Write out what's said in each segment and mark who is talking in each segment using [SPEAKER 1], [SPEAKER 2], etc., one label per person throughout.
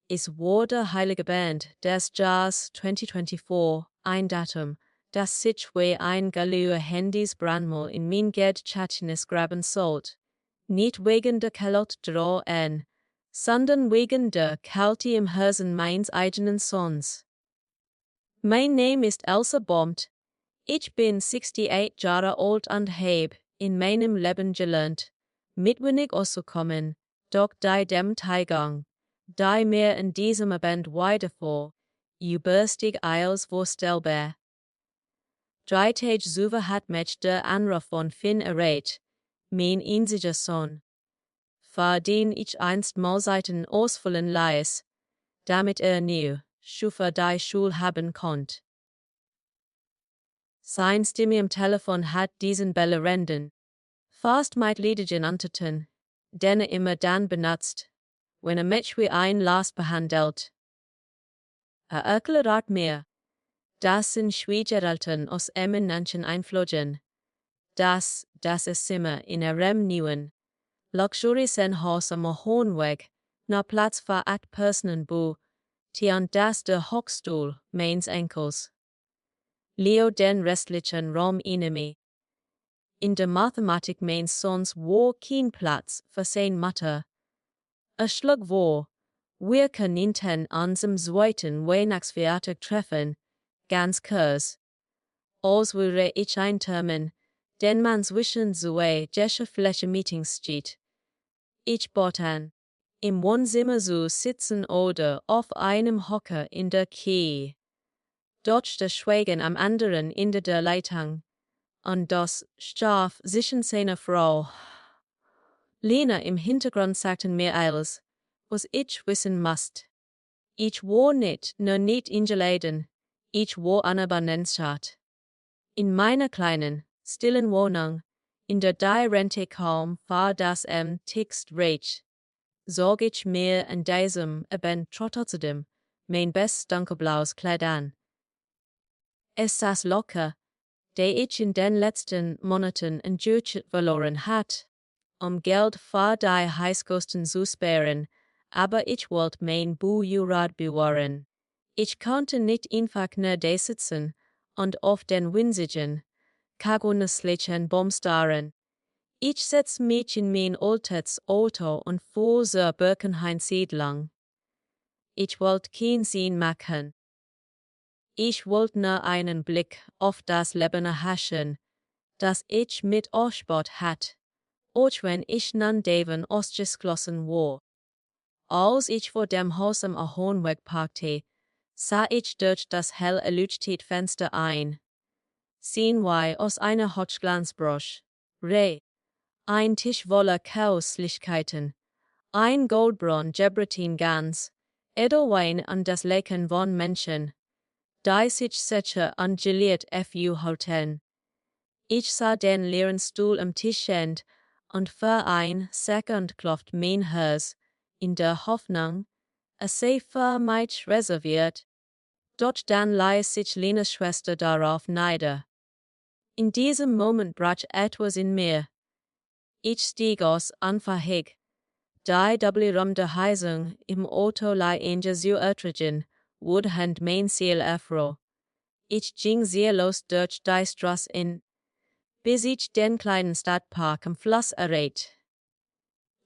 [SPEAKER 1] Es wurde Heiligabend des Jahres 2024, ein Datum, das sich wie ein Galue Handys brandmal in mein Gedächtnis graben sollt. Nicht wegen der Kalot drohen, sondern wegen der Kälte im Herzen meines eigenen Sohns. Mein Name ist Elsa Baumt. Ich bin 68 Jahre alt und habe in meinem Leben gelernt, mitwillig auszukommen, doch die dem Teigang, die mir in diesem Abend weiterfuhr, überstig eils vorstellbar. 3 Tage zuvor hat mich der Anruf von Finn erreicht, mein einziger Sohn, für den ich einst Mahlzeiten ausfüllen ließ, damit nu Schufa die Schule haben konnte. Sein Stimme am Telefon hat diesen belerenden, fast mitleidigen Unterton, den immer dann benutzt, wenn mich wie ein Last behandelt. Erklärt mir, dass in Schwiegereltern aus eminenten Einflügen, dass es immer in einem neuen, luxuriösen Haus am Hohenweg, na Platz für 8 Personen bu, die an das der Hochstuhl meines Enkels. Leo den restlichen Raum inne. In der Mathematik meines Sohns war kein Platz für sein Mathe. Schlag wo, wir können uns zweiten Weihnachtsfeiertag treffen, ganz kurz. Als würde ich ein Termin, den man zwischen zwei geschäftlichen Meetings steht. Ich bot an, im Wohnzimmer zu sitzen oder auf einem Hocker in der Küche. Dort der Schweigen am anderen Ende der Leitung. Und das Schaf zwischen seiner Frau. Lena im Hintergrund sagten mir alles, was ich wissen musste. Ich war nicht nur nicht eingeladen, ich war anerkannt. In meiner kleinen, stillen Wohnung, in der die Rente kaum für das Text reicht, sorg ich mir an diesem Abend trotzdem mein best dunkelblaues Kleid an. Es saß locker, der ich in den letzten Monaten in Budget verloren hat, Geld für die Heißkosten zu sparen, aber ich wollte mein Bujurat bewahren. Ich konnte nicht einfach nur da sitzen und auf den winzigen, kagonuslichen Baum starren. Ich setz mich in mein altes Auto und fuhr zur Birkenhain-Siedlung. Ich wollte kein Sinn machen. Ich wollte nur einen Blick auf das Leben erhaschen, das ich mit Ausspott hat, auch wenn ich nun davon ausgeschlossen war. Als ich vor dem Haus am Hohenweg parkte, sah ich durch das hell erleuchtete Fenster ein. Sehen wir aus einer Hochglanzbrosch, ein Tisch voller Köstlichkeiten, ein goldbraun Gebretin-Gans, Edelwein und das Lächeln von Menschen, die sich sicher und geliert halten. Ich sah den leeren Stuhl am Tischend und für ein Sekund klopft mein Herz, in der Hoffnung, es sei für mich reserviert. Dort dann ließ sich Lenas Schwester darauf nieder. In diesem Moment brach etwas in mir. Ich stieg aus und verheg. Die der Heizung im Auto lie einige so erträgen, wohlhend mein Ziel erfroh. Ich ging los durch die Straße in, bis ich den kleinen Stadtpark am Fluss erreichte.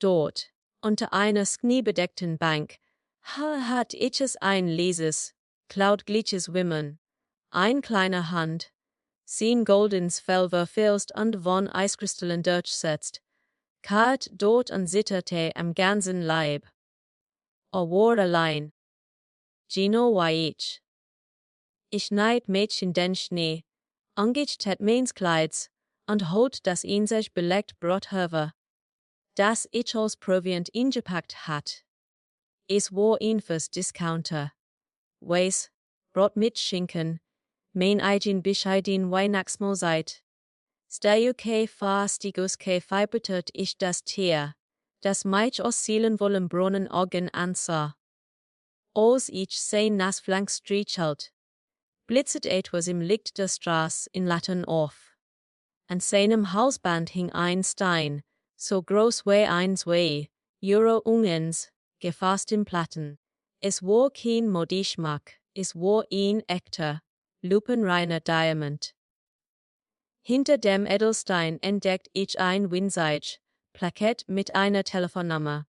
[SPEAKER 1] Dort, unter einer kniebedeckten Bank, hat ich es ein leises, cloudgliches Wimmern, ein kleiner Hand, sein goldens Fell verfilzt und von Eiskristallen durchsetzt, kalt dort und zitterte am ganzen Leib. War allein. Gino war ich. Ich neid mich in den Schnee, angecht meins Kleids, und holt das in sich belegt Brot hervor, das ich als Proviant ingepackt hat. Es war ein fürs Discounter. Weiß, Brot mit Schinken, mein eigen bescheiden Weihnachtsmahlzeit. Steuke fastigus betet ich das Tier, das mich aus seelenvollen Brunnen Augen ansah. Als ich sein Nassflank streichelt, blitzet etwas im Licht der Straße in Latten auf. An seinem Halsband hing ein Stein, so groß wie ein Euro ungens, gefasst in Platten. Es war kein Modischmack, es war ein echter, lupenreiner Diamant. Hinter dem Edelstein entdeckt ich ein winzig Plakett mit einer Telefonnummer.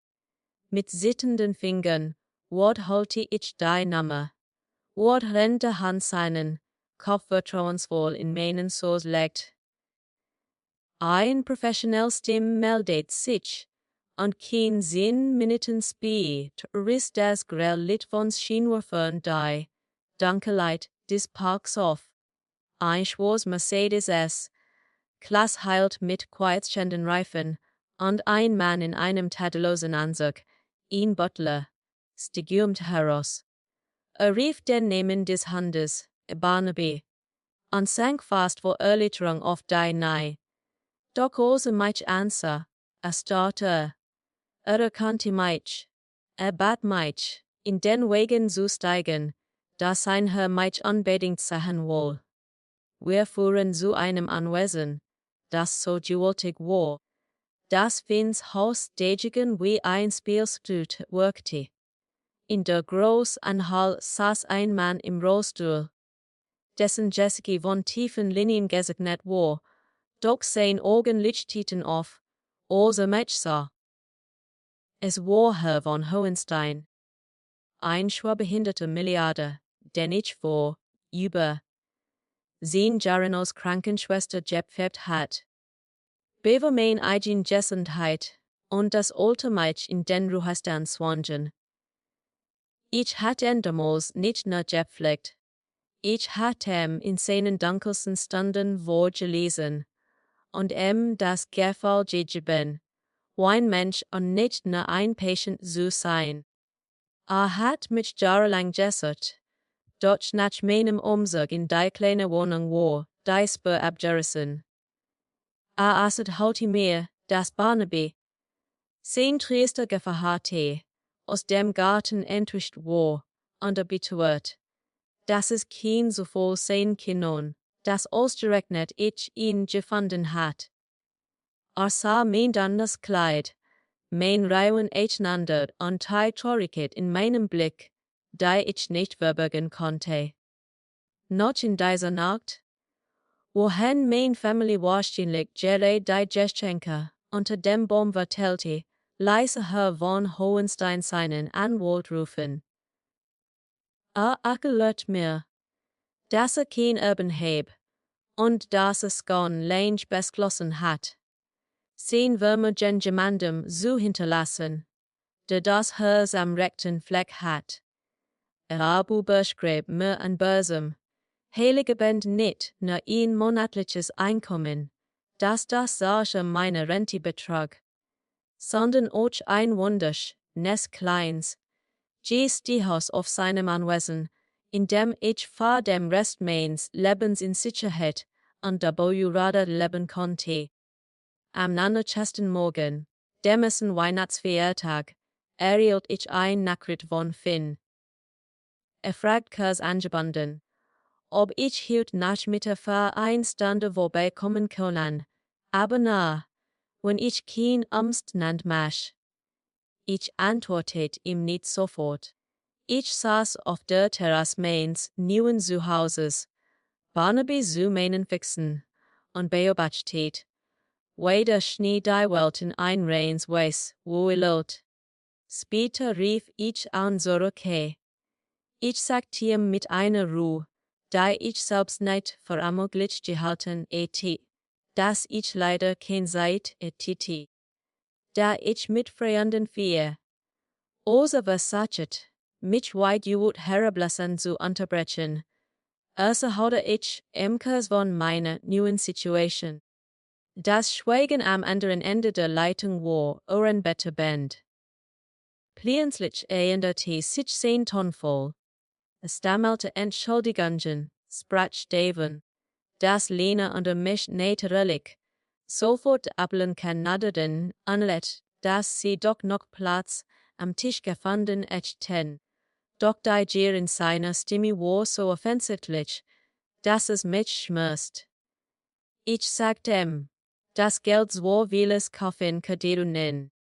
[SPEAKER 1] Mit zitternden Fingern, Wort halte ich die Nummer. Wort rente Hand seinen, Kopf vertrauensvoll in meinen Schoß legt. Ein professionell Stimme meldet sich, und kein 10 Minuten später ist das grell Lied von Scheinwerfern die Dunkelheit des Parks auf. Ein schwarzes Mercedes S. Klasse heilt mit quietschenden Reifen, und ein Mann in einem tadellosen Anzug, ein Butler, stiegt heraus. Rief den Namen des Hundes, Barnaby, und sank fast vor Erleichterung auf die Knie. Doch also mich ansah, starrte, erkannte mich, bat mich, in den Wagen zu steigen, da sein Herr mich unbedingt sehen wohl. Wir fuhren zu einem Anwesen, das so gewaltig war, dass Finns Haus dagegen wie ein Spielstück wirkte. In der großen Hall saß ein Mann im Rollstuhl, dessen Gesicht von tiefen Linien gezeichnet war, doch sein Augen lichteten auf, als mich sah. Es war Herr von Hohenstein, ein schwerbehinderter Milliardär, den ich vor über 10 Jahren als Krankenschwester gepflegt hat. Bever mein eigen Gesundheit und das alte Mädchen in den Ruhestand zwangen. Ich hatte ihn damals nicht nur gepflegt. Ich hatte ihm in seinen dunkelsten Stunden vorgelesen und ihm das Gefühl gegeben, ein Mensch und nicht nur ein Patient zu sein. Hat mich jahrelang gesucht, dort nach meinem Umzug in die kleine Wohnung war, die Spur abgerissen. Asset heute mir, das Barnaby, sein triester Gefahr hatte, aus dem Garten entwischt war, und habituiert, dass es kein so voll sein kann, das ausgerechnet ich ihn gefunden hat. Sah mein das Kleid, mein Reihen einander und die Traurigkeit in meinem Blick, die ich nicht verbergen konnte. Noch in dieser Nacht, wohin mein Familie wahrscheinlich gerade die Geschenke unter dem Baum verteilte, leise Herr von Hohenstein seinen Anwalt rufen. Erklärt mir, dass kein Erben heb, und dass Sohn längst beschlossen hat, sein Würmer jemandem zu hinterlassen, der das Herz am rechten Fleck hat. Abu beschreibt mir ein Börsem, Heiligabend nicht nur ein monatliches Einkommen, das Sache meiner Rente betrug, sondern auch ein Wundersch, nes Kleins, Haus auf seinem Anwesen, in dem ich vor dem Rest meines Lebens in Sicherheit und dabei leben konnte. Am nannerchesten Morgen, dem Weihnachtsfeiertag, erhielt ich ein Nachricht von Finn. Fragt kurz angebunden, ob ich heute Nachmittag für eine Stunde vorbeikommen kann, aber na, wenn ich kein Umstand mach. Ich antwortet ihm nicht sofort. Ich saß auf der Terrasse meines neuen Zuhauses, Barnaby zu meinen Fixen, und beobachtet, wie der Schnee die Welt in ein reins Weiß wuselt. Später rief ich an zurück. Ich sagte ihm mit einer Ruhe, die ich selbst nicht für unmöglich gehalten hätte, dass ich leider kein Zeit hätte. Da ich mit Freunden fiel. Also versachet, mich weit gut herablassen zu unterbrechen. Also hatte ich Kurs von meiner neuen Situation. Das Schweigen am anderen Ende der Leitung war ohrenbetterbend. Plötzlich änderte sich sein Tonfall. Es stammelte Entschuldigungen, sprach Steven, das Lena und mich natürlich sofort ablen kann naderten, anlädt, dass sie doch noch Platz am Tisch gefunden hätten. Doch die Gier in seiner Stimme war so offensichtlich, dass es mich schmerzt. Ich sagte ihm, das Geld so vieles kaufen könnte,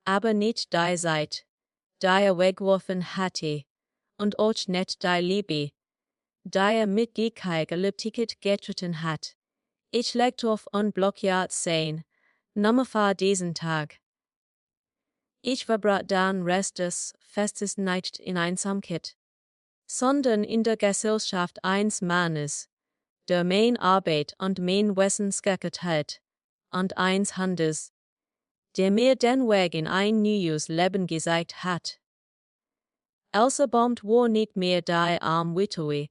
[SPEAKER 1] aber nicht die Zeit, die weggeworfen hatte, und auch nicht die Liebe, die mit Gehkeit gelübtigt getreten hat. Ich legte auf unblockiert sein, nahm für diesen Tag. Ich verbrachte den Rest des Festes nicht in Einsamkeit, sondern in der Gesellschaft eines Mannes, der mein Arbeit und mein Wissensgecket hat, und eines Hundes, der mir den Weg in ein neues Leben gezeigt hat. Elsa Baumt war nicht mehr die Witwe,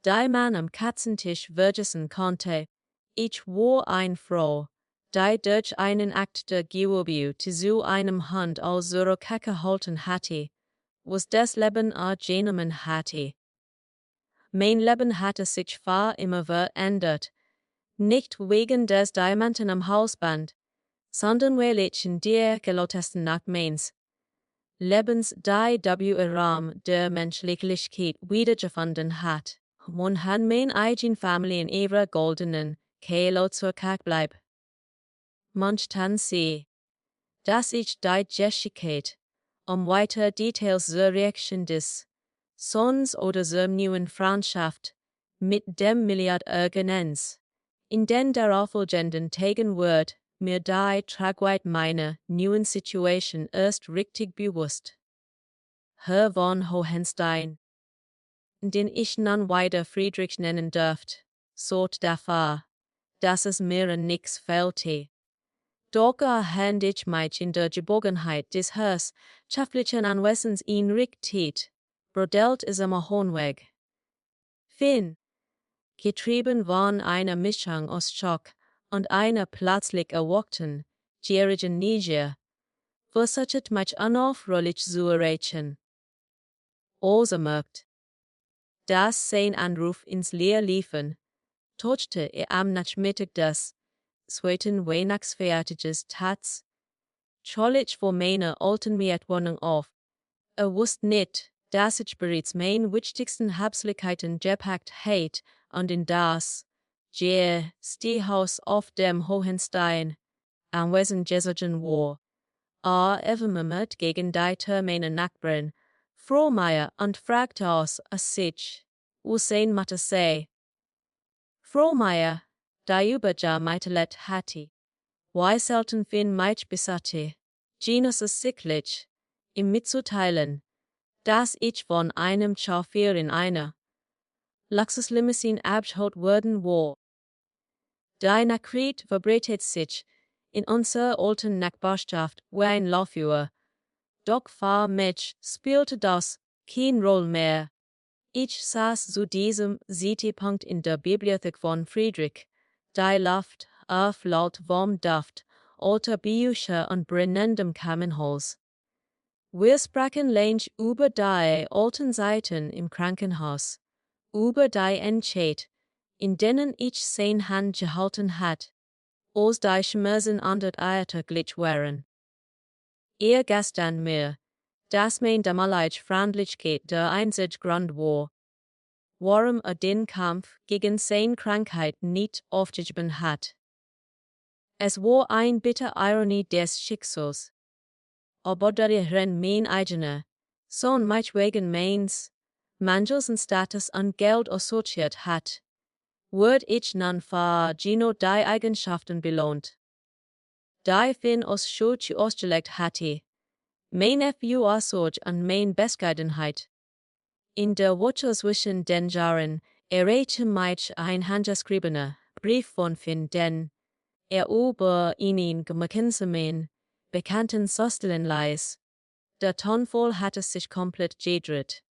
[SPEAKER 1] die man am Katzentisch vergessen konnte. Ich war eine Frau, die durch einen Akt der Güte zu einem Hund als Surrocke gehalten hatte, was das Leben genommen hatte. Mein Leben hatte sich für immer verändert, nicht wegen des Diamanten am Halsband, sondern weil ich in dir gelottesten nach meins Lebens die Raum der Menschlichkeit wiedergefunden hat. Man hat mein eigen Familie in ihrer goldenen Kehlo zur Kack bleib. Manchmal sie, dass ich die Gerechtigkeit, weiter Details zur Reaktion des Sohns oder zur neuen Freundschaft mit dem Milliardär genannt. In den darauffolgenden Tagen wird mir die Tragweite meiner neuen Situation erst richtig bewusst. Herr von Hohenstein, den ich nun weiter Friedrich nennen dürft, sorgt dafür, dass es mir nix fehlte. Doch hand ich mich in der Gebogenheit des herrschaftlichen Anwesens in Richtet, brodelt es am Hohenweg. Fin, getrieben von einer Mischung aus Schock und einer plötzlich erwachten, gierigen Neugier, versuchte mich unaufhörlich zu erreichen. Außermerkt, dass sein Anruf ins Leer liefen, touchte am Nachmittag des zweiten Weihnachtsfeiertages Tats, schollich vor meiner alten Mietwohnung auf. Wusste nicht, dass ich bereits meine wichtigsten Habseligkeiten gepackt hätte und in das Stehhaus auf dem Hohenstein anwesend gesogen war. Evermit gegen die Tür meiner Nachbarn, Frohmeier und fragte aus, sich, was sein Mutter sei. Frohmeier, die überja meitelet hatte, why selten fin mich besatte, Genus ist sicklich, ihm mitzuteilen, dass ich von einem Chauffeur in einer Luxuslimousine abgeholt worden war. Die Nachricht verbreitet sich in unserer alten Nachbarschaft wie ein Lauffeuer. Doch für mich spielte das keine Rolle mehr. Ich saß zu diesem Zeitpunkt in der Bibliothek von Friedrich, die Luft laut vom Duft alter Bücher und brennendem Kammenholz. Wir sprachen längst über die alten Zeiten im Krankenhaus, über die Entscheid, in denen ich sein Hand gehalten hat, als die Schmerzen alltäglich waren. Gestern mir, dass mein damalige Freundlichkeit der einzige Grund war, warum den Kampf gegen seine Krankheit nicht aufgegeben hat. Es war eine bittere Ironie des Schicksals. Aber darin mein eigener, Sohn mich wegen meins, Mangels und Status und Geld assoziiert hat, wird ich nun für Gino die Eigenschaften belohnt, die Fin aus Schuld ausgelegt hatte, mein Sorg und mein Bescheidenheit. In der Woche zwischen den Jahren erreichte mich ein handgeschriebener Brief von Fin, den über ihnen gemeinsamen Bekannten sostelen ließ. Der Tonfall hatte sich komplett gedreht.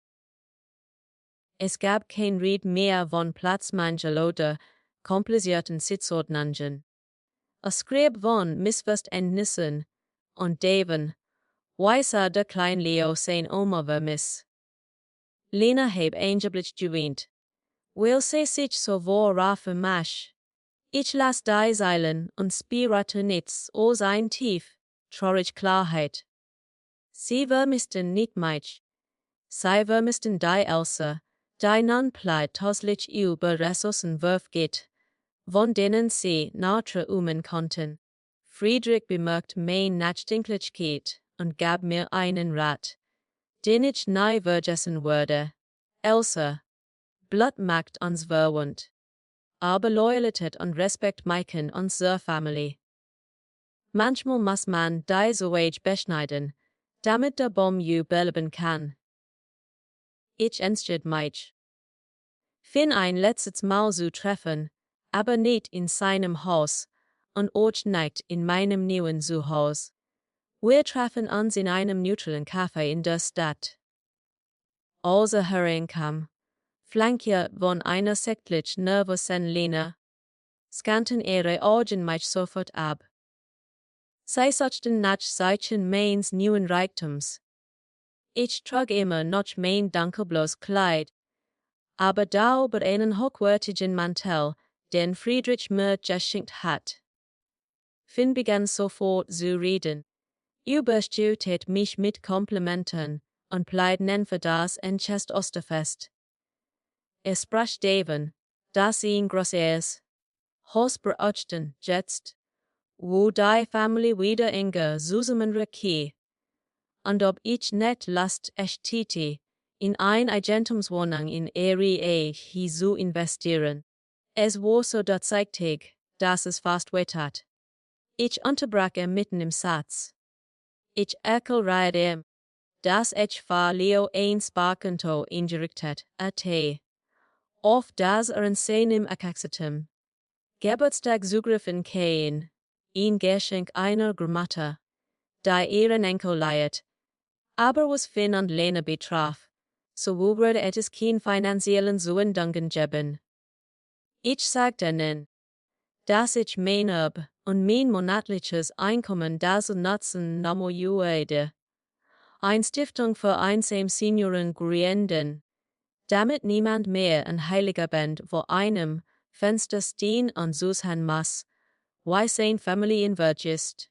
[SPEAKER 1] Es gab kein Ried mehr von Platzmangel oder komplizierten Sitzordnungen. Es schrieb von Missverständnissen und Devon, weißer der klein Leo sein Oma vermiss. Lena heb angeblich gewähnt. Will sie sich so vor vermasch. Ich las die Zeilen und spürte nichts als ein tief, traurig Klarheit. Sie vermissten nicht mich. Sie vermissten die Elsa, die nun plötzlich über Ressourcen geht, von denen sie nachtraumen konnten. Friedrich bemerkte meine Nachdenklichkeit und gab mir einen Rat. den ich nahe vergessen würde. Elsa, Blood macht uns verwandt. Aber Loyalität und Respekt machen unsere Familie. Manchmal muss man die so weit beschneiden, damit der Baum überleben kann. Ich entscheide mich. Fin ein letztes Mal zu treffen, aber nicht in seinem Haus, und auch nicht in meinem neuen Zuhause. Wir treffen uns in einem neutralen Café in der Stadt. Als hereinkam, flankiert von einer sichtlich nervösen Lena, scannten ihre Augen mich sofort ab. Sie suchten nach Zeichen meines neuen Reichtums. Ich trug immer noch mein dunkelblaues Kleid, aber da über einen hochwertigen Mantel, den Friedrich mir geschenkt hat. Finn begann sofort zu reden. Überschüttet mich mit Komplimenten und Pleiten für das Enchest Osterfest. Es sprach Daven, das ihn großes Haus beachten jetzt, wo die Familie wieder enger zusammenrückt, und ob ich nicht Lust hätte, in ein Eigentumswohnung in Erie zu investieren. Es war so tatsächlich, dass es fast wehtat. Ich unterbrach mitten im Satz. Ich erklärte, dass ich für Leo ein Sparkonto eingerichtet hatte, auf das in seinem erkextem Geburtstag zugriffen kann, ein Geschenk einer Großmutter, die ihren Enkel leiht, aber was Finn und Lena betraf, so würde es kein finanziellen Zuwendungen geben. Ich sagte ihnen, dass ich mein Erbe und mein monatliches Einkommen dazu nutzen würde, eine Stiftung für einsame Senioren gründen, damit niemand mehr in Heiligabend vor einem Fenster stehen und suchen muss, wie seine Familie in Welt ist.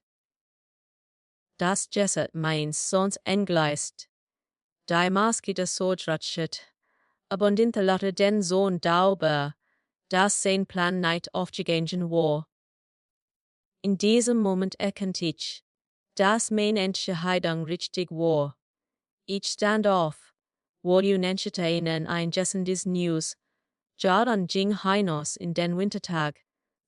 [SPEAKER 1] Das Jesset meins sonst entgleist. Die Maske des Sodratschet, abundinte Lotte den Sohn dauber, dass sein Plan nicht aufgegangen war. In diesem Moment erkannte ich, dass meine Entscheidung richtig war. Ich stand auf, wurde unentschieden ein jessendes News, Jadan ging hinaus in den Wintertag.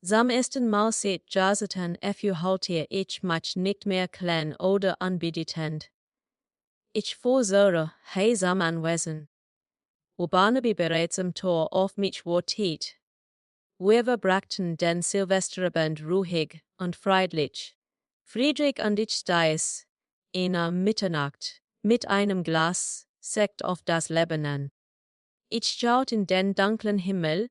[SPEAKER 1] Zum ersten Mal seit Jahrzehnten halte ich mich nicht mehr klein oder unbedeutend. Ich versuche, heilsam anwesend. Wo Barnaby bereits am Tor auf mich wartet. Wir verbrachten den Silvesterabend ruhig und friedlich. Friedrich und ich stieß, in Mitternacht, mit einem Glas Sekt auf das Leben an. Ich schaute in den dunklen Himmel,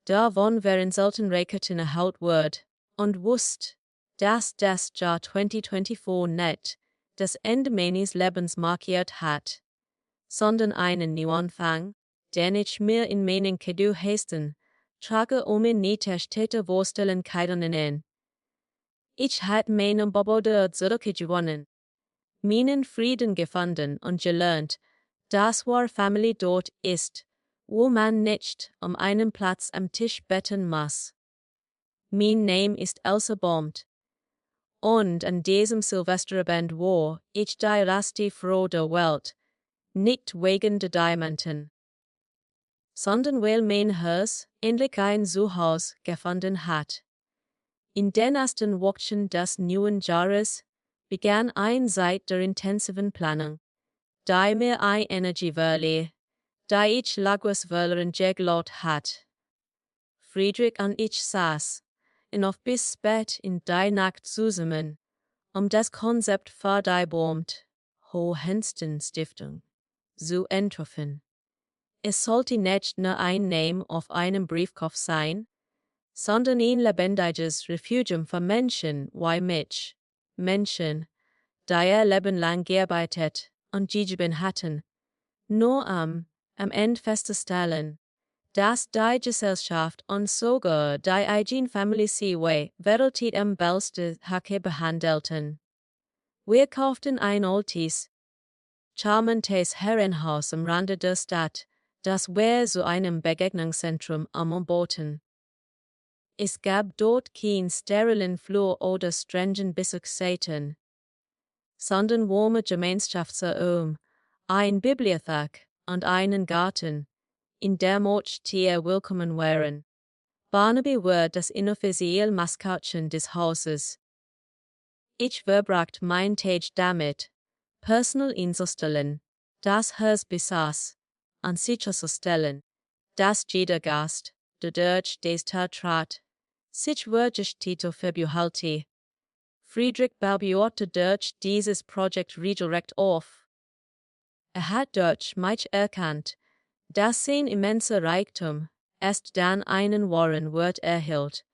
[SPEAKER 1] da von während selten Reketen erhellt wird, und wusste, dass das Jahr 2024 nicht das Ende meines Lebens markiert hat, sondern einen Neuanfang, den ich mir in meinen Kedu hasten, trage in nicht stete Vorstellungen in. Ich hatte meinen Boboder zurückgewonnen, meinen Frieden gefunden und gelernt, dass war Familie dort ist, wo man nicht einen Platz am Tisch betten muss. Mein Name ist Elsa Baumt. Und an diesem Silvesterabend war ich die erste Frau der Welt, nicht wegen der Diamanten, sondern weil mein Haus endlich ein Zuhause gefunden hat. In den ersten Wochen des neuen Jahres begann eine Zeit der intensiven Planung, die mir eine Energie verlieh, die ich langweilig geglaubt hat. Friedrich und ich saß auf bis spät in die Nacht zusammen, das Konzept für die Baumt, Stiftung, zu entwerfen. Es sollte nicht nur ein Name auf einem Briefkopf sein, sondern ein lebendiges Refugium für Menschen wie mich, Menschen, die ihr Leben lang gearbeitet und gegeben hatten, nur am Ende festzustellen, dass die Gesellschaft und sogar die eigene Familie sie weltweit am besten behandelten. Wir kauften ein altes, charmantes Herrenhaus am Rande der Stadt, das wir zu einem Begegnungszentrum umbauten. Es gab dort kein sterilen Flur oder strengen Besuchszeiten, sondern warme Gemeinschaftsraum, ein Bibliothek und einen Garten, in der Tiere willkommen wären. Barnaby war das inoffizielle Maskottchen des Hauses. Ich verbrachte mein Tag damit, Personal einzustellen, das Haus besaß, an sicherzustellen, dass jeder Gast, der durch das Tor trat, sich wirklich Titel verbehalte. Friedrich baute durch dieses Projekt regelrecht auf. Hat durch mich erkannt, dass sein immenser Reichtum erst dann einen wahren Wert erhielt,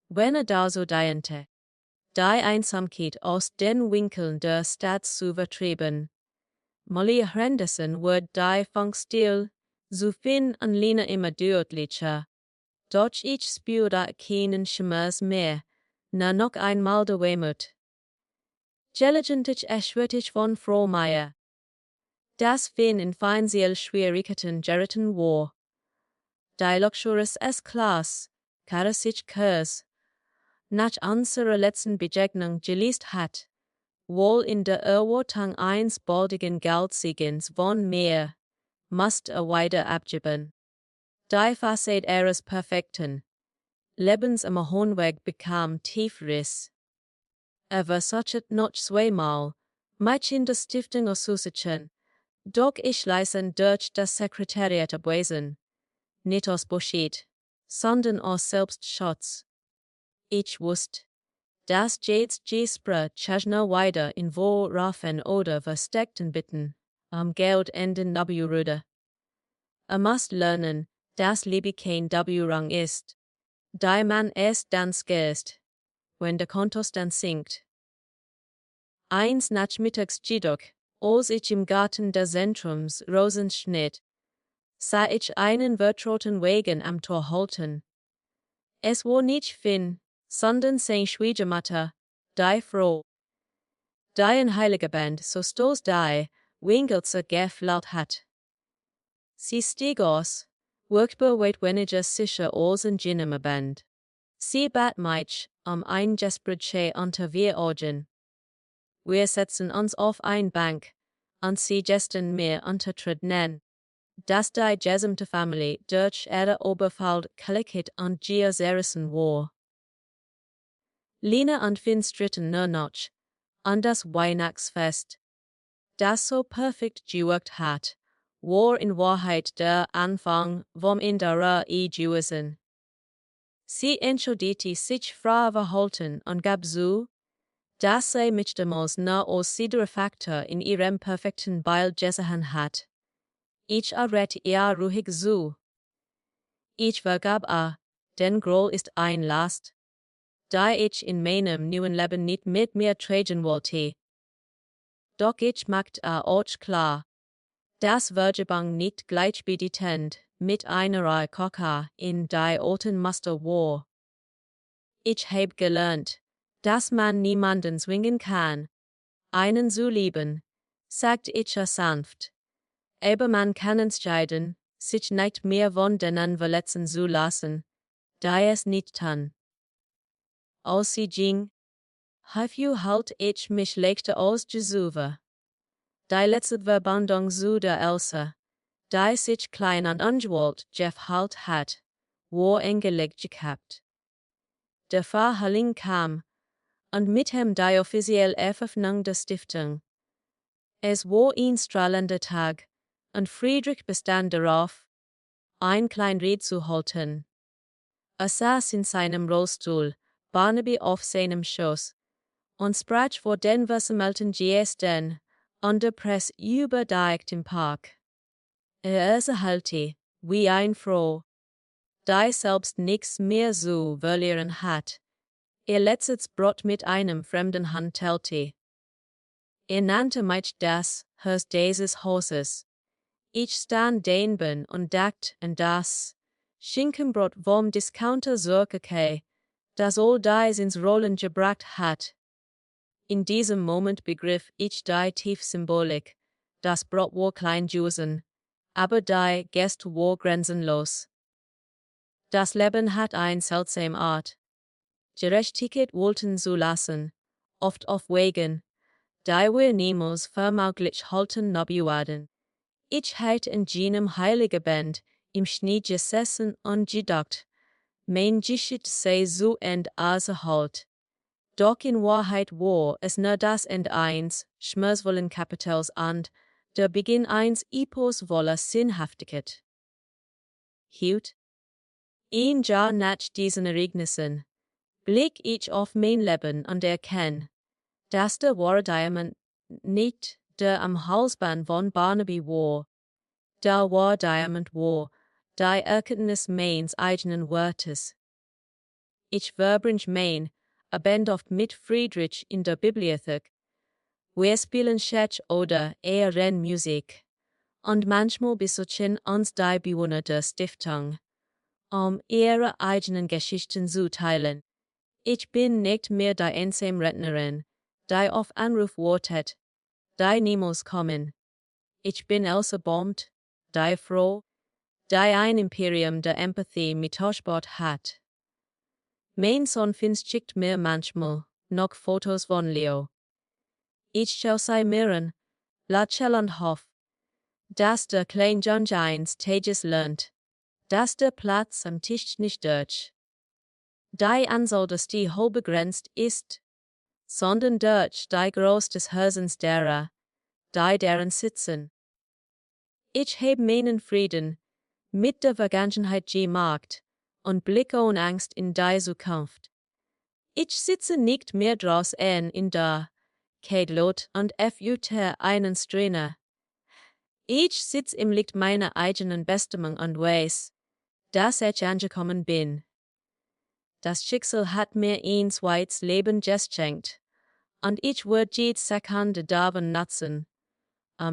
[SPEAKER 1] wenn da so diente. Die Einsamkeit aus den Winkeln der Stadt zu vertreiben. Molly Henderson wird die Funkstil, so fin an Lina immer deutlicher. Doch ich spürte keinen Schmerz mehr, noch einmal der Wehmut. Gelegentlich erschwert ich von Frohmeier. Das fin in finanziell Schwierigkeiten geraten war. Die Luxuries S-Class, sich Kurs, nach unserer letzten Begegnung geleast hat, wohl in der Erwartung eines baldigen Geldsiegens von mir, musste weiter abgeben. Die Facette ihres perfekten Lebens am Hohenweg bekam Tiefriss. Versuchte noch zweimal, mich in der Stiftung auszusetzen, doch ich leise durch das Sekretariat abwesen. Nicht aus Bullshit, sondern aus Selbstschutz. Ich wusste, dass jetzt Gespräch Chajna weiter in Woraffen oder versteckten Bitten Geld enden W-Rüde. Muss lernen, dass Liebe kein W-Rang ist. Da man erst dann scarst, wenn der Kontos dann sinkt. Eins nachmittags jedoch, als ich im Garten des Zentrums Rosen schnitt, sah ich einen vertrauten Wagen am Tor halten. Es war nicht Finn, sondern sein Schwiegermutter, die Frau. Die ein Heiligabend so stolz die Wingelze geflaut hat. Sie stieg aus, workbar weit weniger sicher als ein Ginnemabend. Sie bat mich ein Gespräch unter wir Augen. Wir setzen uns auf ein Bank, und sie gesten mir untertreten, dass die gesamte Familie durch ihre Oberfall Kallikit und Gia zerrissen war. Lina und Finn stritten nur noch an das Weihnachtsfest, das so perfekt gewirkt hat, war in Wahrheit der Anfang vom Ende gewesen. Sie entschuldigte sich frei verhalten und gab zu, dass sie mich damals nur als Faktor in ihrem perfekten Bild gesehen hat. Ich errette ihr ruhig zu. Ich vergab den Groll ist ein Last, da ich in meinem neuen Leben nicht mit mir tragen wollte. Doch ich machte auch klar, dass Vergebung nicht gleichbedeutend mit einer Kocher in die alten Muster war. Ich habe gelernt, dass man niemanden zwingen kann, einen zu lieben, sagt ich sanft. Aber man kann entscheiden, sich nicht mehr von denen verletzen zu lassen, da es nicht kann. Als sie ging, halt ich mich leichter als Jesuve. Die letzte Verbindung zu der Elsa, die sich klein und ungewollt halt hat, war eingelegt gehabt. Der Verhalling kam, und mit ihm die offizielle Eröffnung der Stiftung. Es war ein strahlender Tag, und Friedrich bestand darauf, ein klein Red zu halten. Er saß in seinem Rollstuhl, Barnaby auf seinem Schoß, und sprach vor den versammelten Gästen und der Presse über die Akt im Park. Erhalte, wie ein Frau, die selbst nichts mehr zu verlieren hat, ihr letztes Brot mit einem fremden Hand teilte. Nannte mich das Haus dieses Hauses. Ich stand daneben und dachte an das Schinkenbrot vom Discounter Zürcher, das all dies ins Rollen gebracht hat. In diesem Moment begriff ich die Tiefsymbolik. Das Brot war klein gewesen, aber die Geste war grenzenlos. Das Leben hat eine seltsame Art, Gerechtigkeit walten zu lassen, oft auf Wegen, die wir niemals vermöglich halten werden. Ich heit in jenem Heiligabend im Schnee gesessen und gedacht, mein Geschicht sei so end halt. Doch in Wahrheit war es nur das End eins, schmerzvollen Kapitals und der Beginn eins Epos voller Sinnhaftigkeit. Hielt. Ein Jahr nach diesen Ereignissen blick ich auf mein Leben und erkenn, dass der wahre Diamant nicht der am Halsband von Barnaby war. Der wahre Diamant war die Erkenntnis meines eigenen Wertes. Ich verbringe mein Abend oft mit Friedrich in der Bibliothek. Wir spielen Schach oder eher Rennmusik. Und manchmal besuchen uns die Bewohner der Stiftung, ihre eigenen Geschichten zu teilen. Ich bin nicht mehr die einsame Rentnerin, die auf Anruf wartet, die niemals kommen. Ich bin Elsa Baumt, die Frau, die ein Imperium der Empathie mit aufgebaut hat. Mein Sohn schickt mir manchmal noch Fotos von Leo. Ich schaue sie mirren, lächel und hoff, dass der kleine John eins Tages lernt, dass der Platz am Tisch nicht durch. Die Anzahl des die hoch begrenzt ist, sondern durch die Groß des Herzens derer, die deren sitzen. Ich heb meinen Frieden mit der Vergangenheit gemacht und blicke ohne Angst in die Zukunft. Ich sitze nicht mehr draußen in der Kädlot und führe einen Strähne. Ich sitz im Licht meiner eigenen Bestimmung und weiß, dass ich angekommen bin. Das Schicksal hat mir ein zweites Leben geschenkt, und ich würde jede Sekunde davon nutzen,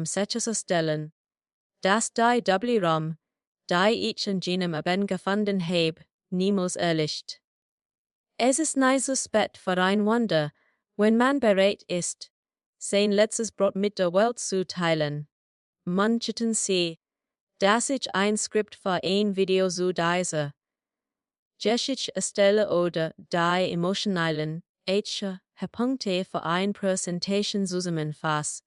[SPEAKER 1] sicherzustellen, dass die Raum, die ich in jenem Abend gefunden habe, niemals erlischt. Es ist nicht so spät für ein Wunder, wenn man bereit ist, sein letztes Brot mit der Welt zu teilen. Manchen sie, dass ich ein Skript für ein Video zu dieser Geschichte erstelle oder die emotionalen, Punkte für eine Präsentation zusammenfasse.